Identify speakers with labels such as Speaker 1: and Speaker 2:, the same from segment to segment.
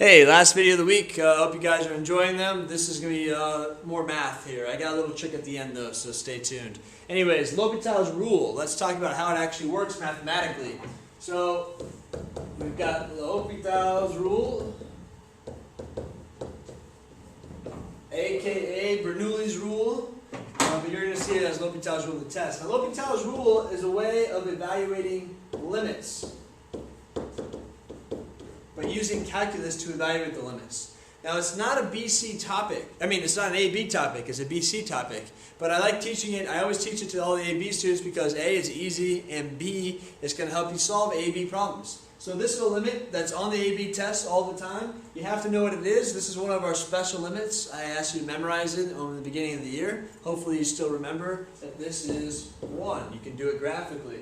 Speaker 1: Hey, last video of the week. Hope you guys are enjoying them. This is going to be more math here. I got a little trick at the end though, so stay tuned. Anyways, L'Hopital's rule. Let's talk about how it actually works mathematically. So, we've got L'Hopital's rule, aka Bernoulli's rule, but you're going to see it as L'Hopital's rule of the test. Now, L'Hopital's rule is a way of evaluating limits, but using calculus to evaluate the limits. Now, it's not a BC topic. I mean, it's not an AB topic, it's a BC topic. But I like teaching it. I always teach it to all the AB students because A, it's easy, and B, it's going to help you solve AB problems. So this is a limit that's on the AB test all the time. You have to know what it is. This is one of our special limits. I asked you to memorize it over the beginning of the year. Hopefully you still remember that this is 1. You can do it graphically.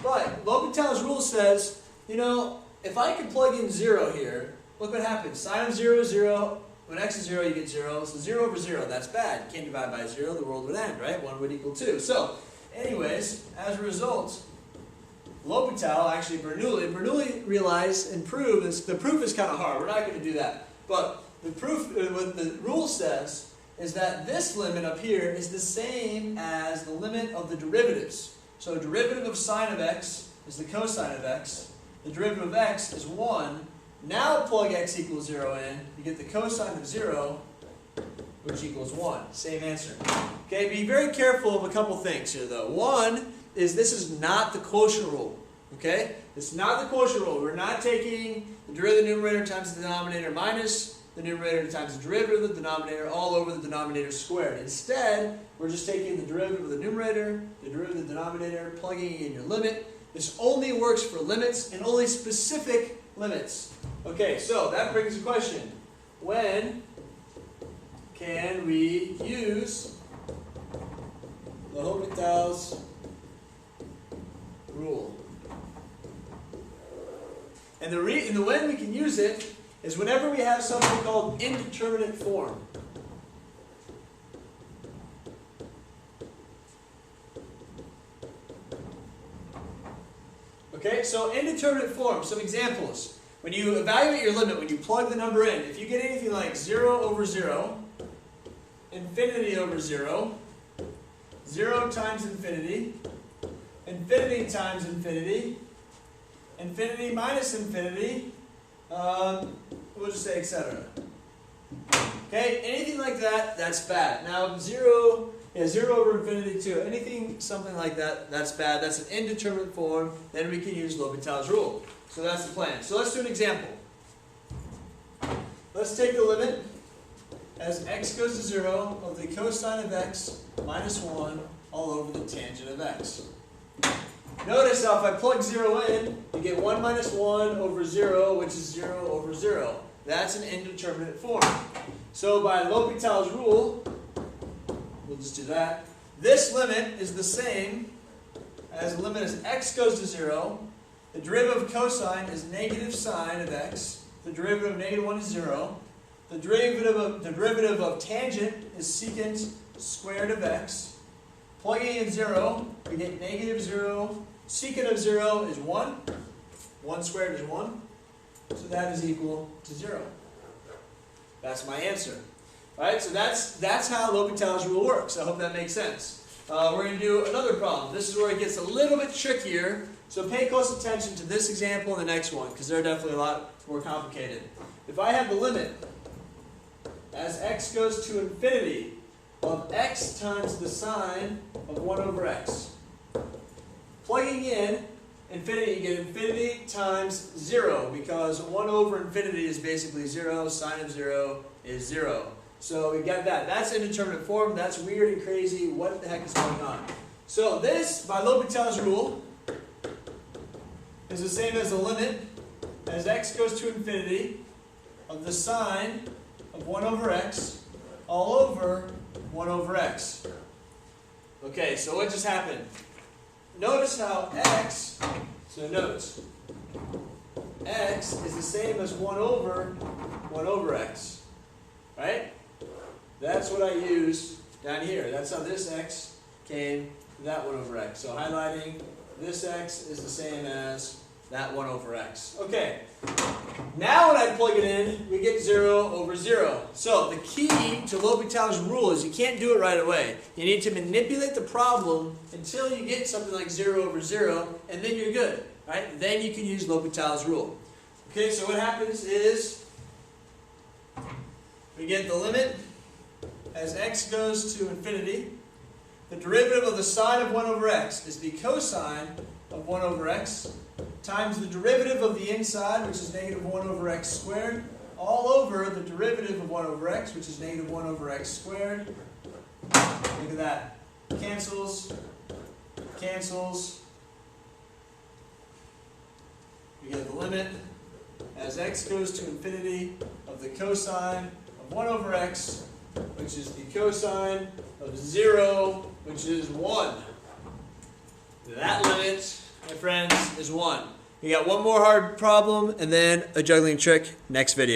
Speaker 1: But L'Hopital's rule says, you know, if I could plug in 0 here, look what happens. Sine of 0 is 0. When x is 0, you get 0. So 0 over 0, that's bad. You can't divide by 0, the world would end, right? 1 would equal 2. So, anyways, as a result, L'Hopital, actually Bernoulli realized and proved, the proof is kind of hard. We're not going to do that. But the proof, what the rule says, is that this limit up here is the same as the limit of the derivatives. So derivative of sine of x is the cosine of x. The derivative of x is 1. Now plug x equals 0 in. You get the cosine of 0, which equals 1. Same answer. Okay, be very careful of a couple things here, though. One is this is not the quotient rule. Okay? It's not the quotient rule. We're not taking the derivative of the numerator times the denominator minus the numerator times the derivative of the denominator all over the denominator squared. Instead, we're just taking the derivative of the numerator, the derivative of the denominator, plugging in your limit. This only works for limits and only specific limits. Okay, so that brings the question. When can we use L'Hopital's rule? And the when we can use it is whenever we have something called indeterminate form. Okay, so indeterminate form, some examples. When you evaluate your limit, when you plug the number in, if you get anything like 0 over 0, infinity over 0, 0 times infinity, infinity times infinity, infinity minus infinity, we'll just say etc. Okay, anything like that, that's bad. Now 0 over infinity too. Anything, something like that, that's bad. That's an indeterminate form. Then we can use L'Hopital's rule. So that's the plan. So let's do an example. Let's take the limit as x goes to 0 of the cosine of x minus 1 all over the tangent of x. Notice now if I plug 0 in, you get 1 minus 1 over 0, which is 0 over 0. That's an indeterminate form. So by L'Hopital's rule, we'll just do that. This limit is the same as the limit as x goes to 0. The derivative of cosine is negative sine of x. The derivative of negative 1 is 0. The derivative of tangent is secant squared of x. Plugging in 0, we get negative 0. Secant of 0 is 1. 1 squared is 1. So that is equal to 0. That's my answer. Alright, so that's how L'Hopital's rule works. I hope that makes sense. We're going to do another problem. This is where it gets a little bit trickier. So pay close attention to this example and the next one, because they're definitely a lot more complicated. If I have the limit as x goes to infinity of x times the sine of 1 over x. Plugging in infinity, you get infinity times 0, because 1 over infinity is basically 0, sine of 0 is 0. So we got that. That's indeterminate form. That's weird and crazy. What the heck is going on? So this, by L'Hopital's rule, is the same as the limit as x goes to infinity of the sine of 1 over x all over 1 over x. Okay, so what just happened? Notice how x, so notes, x is the same as 1 over x, right? That's what I used down here. That's how this x came to that 1 over x. So highlighting, this x is the same as that 1 over x. Okay, now when I plug it in, we get So the key to L'Hopital's rule is you can't do it right away. You need to manipulate the problem until you get something like 0 over 0, and then you're good. Right? Then you can use L'Hopital's rule. Okay, so what happens is we get the limit as x goes to infinity. The derivative of the sine of 1 over x is the cosine of 1 over x times the derivative of the inside, which is negative 1 over x squared, all over the derivative of 1 over x, which is negative 1 over x squared. Look at that. Cancels. Cancels. We get the limit as x goes to infinity of the cosine of 1 over x, which is the cosine of 0, which is 1. That limit, my friends, is 1. We got one more hard problem and then a juggling trick next video.